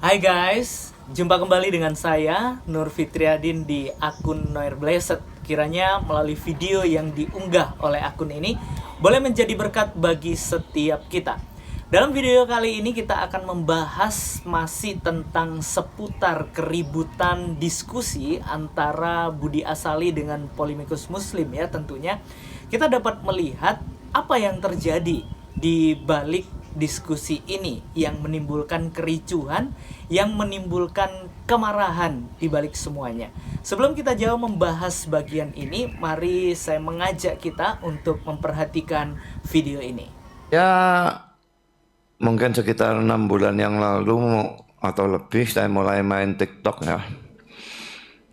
Hai guys, jumpa kembali dengan saya Nur Fitriadin di akun Noir Blessed. Kiranya melalui video yang diunggah oleh akun ini boleh menjadi berkat bagi setiap kita. Dalam video kali ini kita akan membahas masih tentang seputar keributan diskusi antara Budi Asali dengan Polemikus Muslim ya tentunya. Kita dapat melihat apa yang terjadi di balik diskusi ini yang menimbulkan kericuhan, yang menimbulkan kemarahan di balik semuanya. Sebelum kita jauh membahas bagian ini, mari saya mengajak kita untuk memperhatikan video ini. Ya, mungkin sekitar 6 bulan yang lalu atau lebih saya mulai main TikTok ya.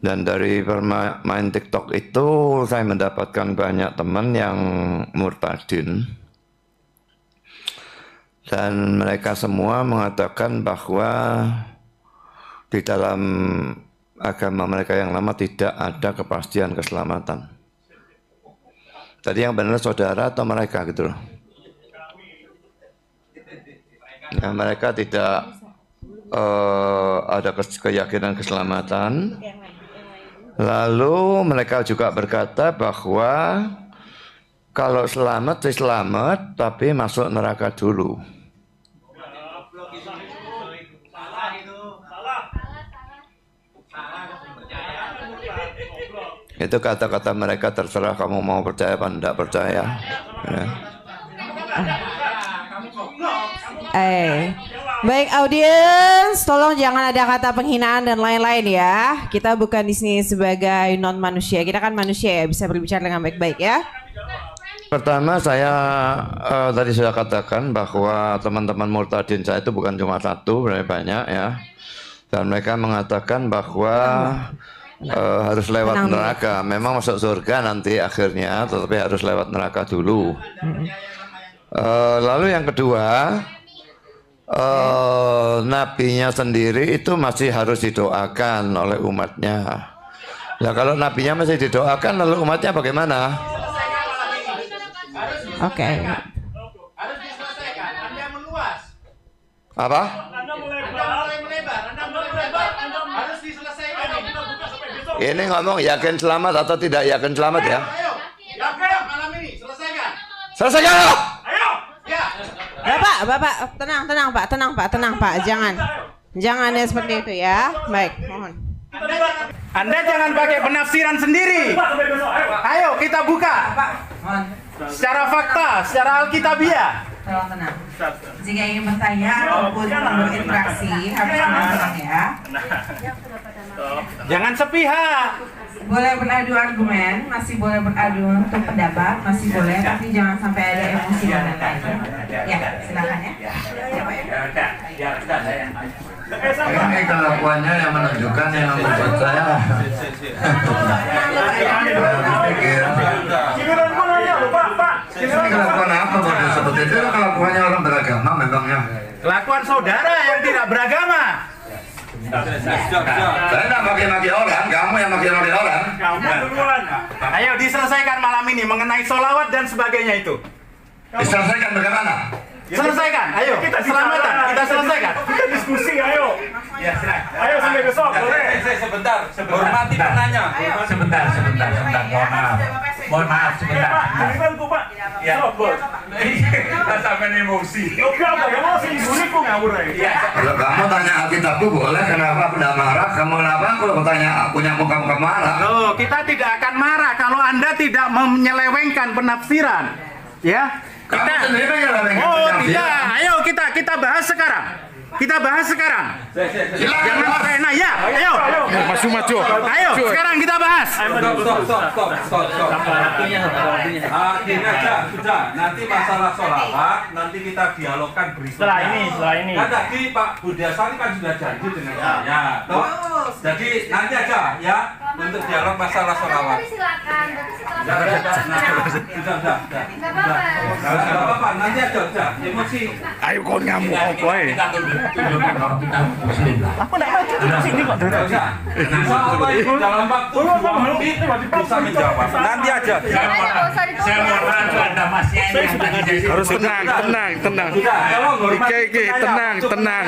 Dan dari bermain TikTok itu saya mendapatkan banyak teman yang murtadin. Dan mereka semua mengatakan bahwa di dalam agama mereka yang lama tidak ada kepastian keselamatan. Tadi yang benar saudara atau mereka gitu loh. Ya, mereka tidak ada keyakinan keselamatan. Lalu mereka juga berkata bahwa kalau selamat selamat tapi masuk neraka dulu. Itu kata-kata mereka, terserah kamu mau percaya apa tidak percaya. Ya. Baik audiens, tolong jangan ada kata penghinaan dan lain-lain ya. Kita bukan di sini sebagai non manusia, kita kan manusia ya, bisa berbicara dengan baik-baik ya. Pertama saya tadi sudah katakan bahwa teman-teman murtadin saya itu bukan cuma satu, banyak ya. Dan mereka mengatakan bahwa harus lewat neraka. Memang masuk surga nanti akhirnya, tetapi harus lewat neraka dulu. Lalu yang kedua, nabinya sendiri itu masih harus didoakan oleh umatnya. Nah kalau nabinya masih didoakan, lalu umatnya bagaimana? Oke. Harus diselesaikan. Anda meluas. Apa? Anda mulai melebar. Harus diselesaikan. Ini ngomong yakin selamat atau tidak yakin selamat ya? Ayo. Yakin malam ini selesaikan. Selesaikan! Ayo. Ya. Bapak, tenang Pak, jangan ya seperti itu ya. Baik, mohon. Anda jangan pakai penafsiran sendiri. Ayo kita buka. Secara fakta, secara alkitabiah. Tenang. Jika ingin bertanya ataupun berinteraksi harus tenang ya. Jangan sepihak. Boleh beradu argumen, masih boleh beradu untuk pendapat, masih boleh, tapi jangan sampai ada emosi dan lain-lain. Ya, silakan ya. Ini kelakuannya yang menunjukkan yang membuat saya pikir ini kelakuan apa bodoh seperti itu? Kelakuannya orang beragama memangnya. Kelakuan saudara yang tidak beragama. Saya tidak maki-maki orang, kamu yang maki-maki orang. Ayo diselesaikan malam ini mengenai sholawat dan sebagainya itu. Diselesaikan bagaimana? Selesaikan, ayo. Keselamatan, kita selesaikan. Kita diskusi, ayo. Ya, silakan. Ayo sampai besok, boleh. Sebentar, hormati penanya. Sebentar, mohon maaf sebentar. Dengar tuh Pak. Ya. Sobot. Sampai emosi. Oke, apa emosi? Buriku ngawur ya. Kalau kamu tanya Alkitabku boleh, kenapa tidak marah? Kamu kenapa kalau tanya punya muka marah? Loh, kita tidak akan marah kalau Anda tidak menyelewengkan penafsiran. Ya. Kamu sendiri menyelewengkan penafsiran. Tidak. Ayo kita bahas sekarang. Jangan pernah ya. Ayo. Maju. Ayo, sekarang kita bahas. Stop. Gini aja, sudah. Nanti masalah sholawat, nanti kita dialogkan berikutnya. Setelah ini. Kan tadi Pak Budi Asali kan sudah janji dengan saya. Toh? Jadi nanti aja ya. untuk dialog masalah sholawat. Silakan, berarti setelah Sudah. nggak apa-apa. Nggak apa-apa, nanti aja, emosi. Ayo kau ngamuk apa ya? Nggak usah. Bisa apa itu dalam waktu 2 menit bisa menjawab. Nanti aja. Nggak usah ditunggu. Saya mohon maaf Anda Mas Yani yang tadi saya Harus tenang. Sudah, tolong hormati. Tenang.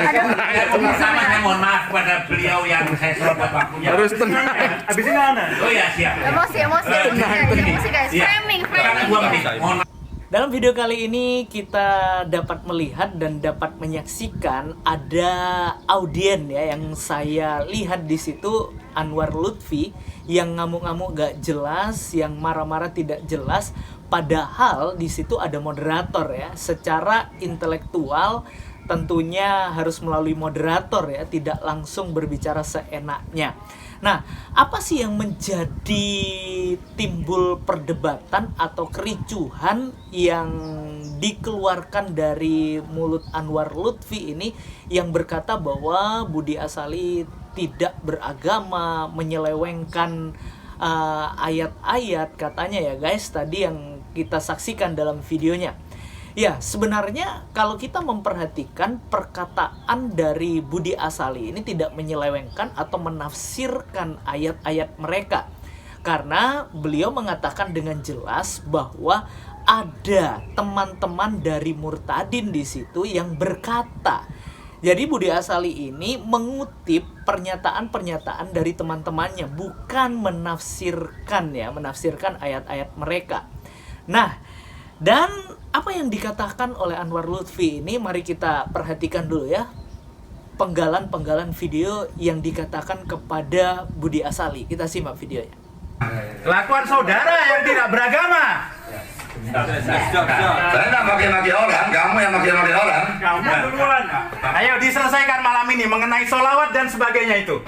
Pertama saya mohon maaf kepada beliau yang saya serobot waktunya. Harus tenang. Habis ini mana? Oh ya siap. Emosi guys. Framing. Karena 2 menit. Mohon maaf. Dalam video kali ini kita dapat melihat dan dapat menyaksikan ada audien ya yang saya lihat di situ Anwar Lutfi yang ngamuk-ngamuk gak jelas, yang marah-marah tidak jelas, padahal di situ ada moderator ya. Secara intelektual tentunya harus melalui moderator ya, tidak langsung berbicara seenaknya. Nah, apa sih yang menjadi timbul perdebatan atau kericuhan yang dikeluarkan dari mulut Anwar Lutfi ini yang berkata bahwa Budi Asali tidak beragama, menyelewengkan ayat-ayat katanya ya guys, tadi yang kita saksikan dalam videonya. Ya, sebenarnya kalau kita memperhatikan perkataan dari Budi Asali ini tidak menyelewengkan atau menafsirkan ayat-ayat mereka. Karena beliau mengatakan dengan jelas bahwa ada teman-teman dari murtadin di situ yang berkata. Jadi Budi Asali ini mengutip pernyataan-pernyataan dari teman-temannya, bukan menafsirkan ayat-ayat mereka. Nah, dan apa yang dikatakan oleh Anwar Lutfi ini mari kita perhatikan dulu ya. Penggalan-penggalan video yang dikatakan kepada Budi Asali. Kita simak videonya. Kelakuan saudara yang tidak beragama. Saya tidak maki-maki orang, kamu yang maki-maki orang. Kamu duluan. Ayo diselesaikan malam ini mengenai sholawat dan sebagainya itu.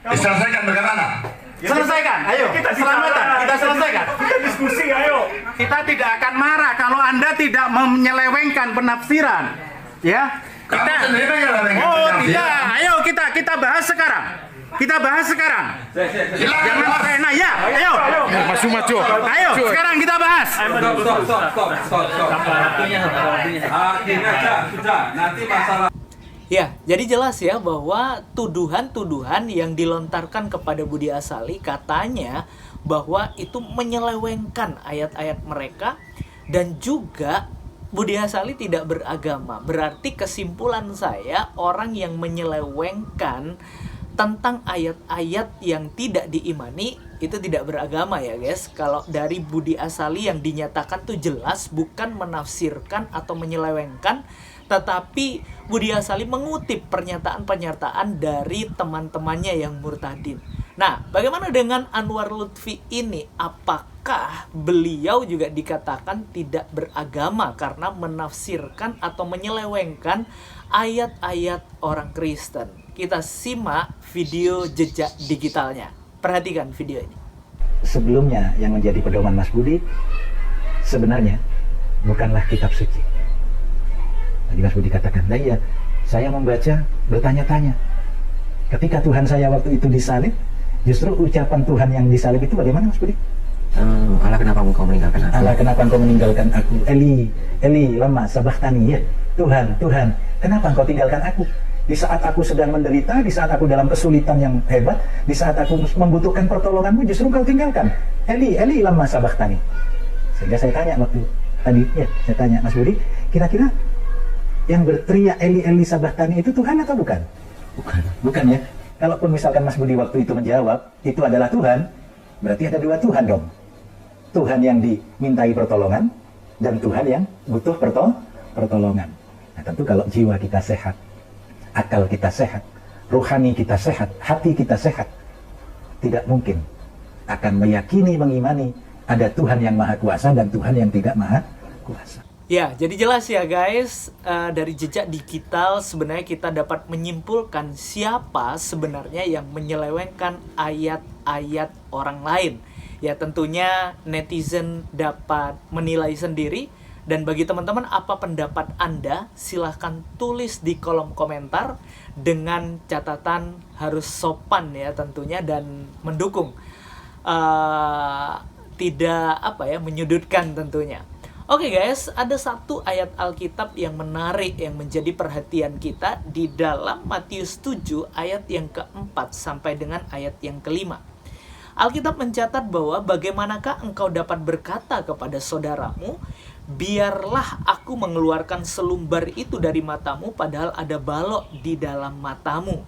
Diselesaikan bagaimana? Selesaikan, ayo. Selamatan, kita selesaikan. Kita diskusi, ayo. Kita tidak akan marah kalau Anda tidak menyelewengkan penafsiran. Ya. Kamu sendiri menyelewengkan Oh, penafsiran. tidak. Ayo kita bahas sekarang. Kita bahas sekarang. Jangan nah ya. Ayo. Maju. Ayo, sekarang kita bahas. Stop. Gini aja, sudah. Nanti masalah. Ya, jadi jelas ya bahwa tuduhan-tuduhan yang dilontarkan kepada Budi Asali katanya bahwa itu menyelewengkan ayat-ayat mereka dan juga Budi Asali tidak beragama. Berarti kesimpulan saya orang yang menyelewengkan tentang ayat-ayat yang tidak diimani itu tidak beragama ya guys. Kalau dari Budi Asali yang dinyatakan tuh jelas bukan menafsirkan atau menyelewengkan, tetapi Budi Asali mengutip pernyataan-pernyataan dari teman-temannya yang murtadin. Nah, bagaimana dengan Anwar Lutfi ini? Apakah beliau juga dikatakan tidak beragama karena menafsirkan atau menyelewengkan ayat-ayat orang Kristen? Kita simak video jejak digitalnya. Perhatikan video ini. Sebelumnya yang menjadi pedoman Mas Budi sebenarnya bukanlah kitab suci. Tadi Mas Budi katakan, nah iya, saya membaca bertanya-tanya. Ketika Tuhan saya waktu itu disalib, justru ucapan Tuhan yang disalib itu bagaimana Mas Budi? Allah kenapa engkau meninggalkan aku? Allah kenapa engkau meninggalkan aku? Eli, lama sabachthani, ya Tuhan, kenapa engkau tinggalkan aku? Di saat aku sedang menderita, di saat aku dalam kesulitan yang hebat, di saat aku membutuhkan pertolonganmu, justru engkau tinggalkan. Eli, lama sabachthani. Sehingga saya tanya waktu tadi, saya tanya Mas Budi, kira-kira yang berteriak Eli sabachthani itu Tuhan atau bukan? Bukan ya. Kalaupun misalkan Mas Budi waktu itu menjawab itu adalah Tuhan, berarti ada dua Tuhan dong. Tuhan yang dimintai pertolongan dan Tuhan yang butuh pertolongan. Nah, tentu kalau jiwa kita sehat, akal kita sehat, rohani kita sehat, hati kita sehat, tidak mungkin akan meyakini, mengimani ada Tuhan yang maha kuasa dan Tuhan yang tidak maha kuasa. Ya, jadi jelas ya guys, dari jejak digital sebenarnya kita dapat menyimpulkan siapa sebenarnya yang menyelewengkan ayat-ayat orang lain. Ya tentunya netizen dapat menilai sendiri. Dan bagi teman-teman, apa pendapat Anda? Silahkan tulis di kolom komentar dengan catatan harus sopan ya tentunya dan mendukung tidak menyudutkan tentunya. Oke guys, ada satu ayat Alkitab yang menarik yang menjadi perhatian kita di dalam Matius 7 ayat yang keempat sampai dengan ayat yang kelima. Alkitab mencatat bahwa bagaimanakah engkau dapat berkata kepada saudaramu, biarlah aku mengeluarkan selumbar itu dari matamu padahal ada balok di dalam matamu.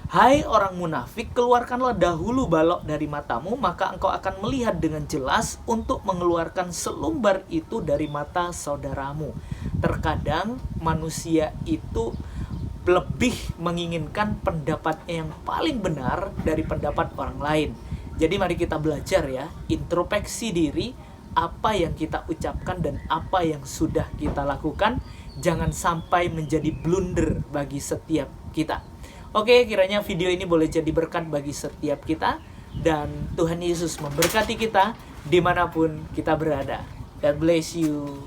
Hai orang munafik, keluarkanlah dahulu balok dari matamu, maka engkau akan melihat dengan jelas untuk mengeluarkan selumbar itu dari mata saudaramu. Terkadang manusia itu lebih menginginkan pendapatnya yang paling benar dari pendapat orang lain. Jadi mari kita belajar ya, introspeksi diri, apa yang kita ucapkan dan apa yang sudah kita lakukan. Jangan sampai menjadi blunder bagi setiap kita. Oke, kiranya video ini boleh jadi berkat bagi setiap kita. Dan Tuhan Yesus memberkati kita dimanapun kita berada. God bless you.